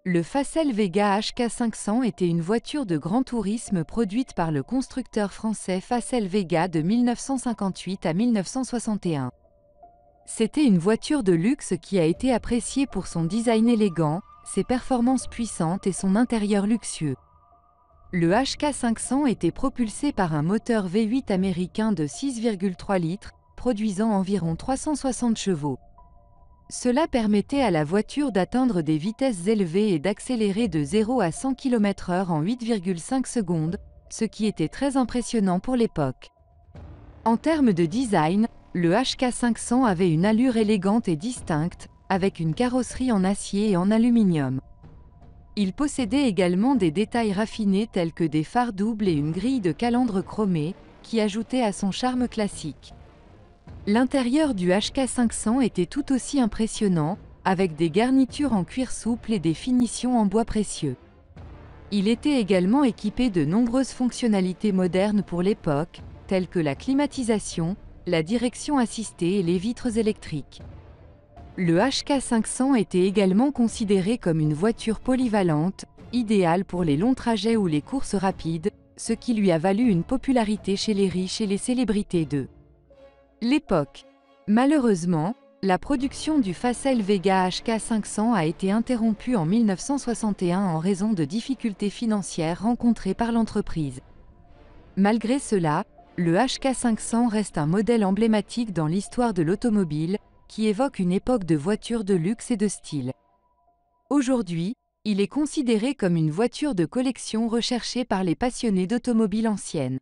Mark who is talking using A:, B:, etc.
A: Le Facel Vega HK500 était une voiture de grand tourisme produite par le constructeur français Facel Vega de 1958 à 1961. C'était une voiture de luxe qui a été appréciée pour son design élégant, ses performances puissantes et son intérieur luxueux. Le HK500 était propulsé par un moteur V8 américain de 6,3 litres, produisant environ 360 chevaux. Cela permettait à la voiture d'atteindre des vitesses élevées et d'accélérer de 0 à 100 km/h en 8,5 secondes, ce qui était très impressionnant pour l'époque. En termes de design, le HK500 avait une allure élégante et distincte, avec une carrosserie en acier et en aluminium. Il possédait également des détails raffinés tels que des phares doubles et une grille de calandre chromée, qui ajoutaient à son charme classique. L'intérieur du HK500 était tout aussi impressionnant, avec des garnitures en cuir souple et des finitions en bois précieux. Il était également équipé de nombreuses fonctionnalités modernes pour l'époque, telles que la climatisation, la direction assistée et les vitres électriques. Le HK500 était également considéré comme une voiture polyvalente, idéale pour les longs trajets ou les courses rapides, ce qui lui a valu une popularité chez les riches et les célébrités de l'époque. Malheureusement, la production du Facel Vega HK500 a été interrompue en 1961 en raison de difficultés financières rencontrées par l'entreprise. Malgré cela, le HK500 reste un modèle emblématique dans l'histoire de l'automobile, qui évoque une époque de voitures de luxe et de style. Aujourd'hui, il est considéré comme une voiture de collection recherchée par les passionnés d'automobiles anciennes.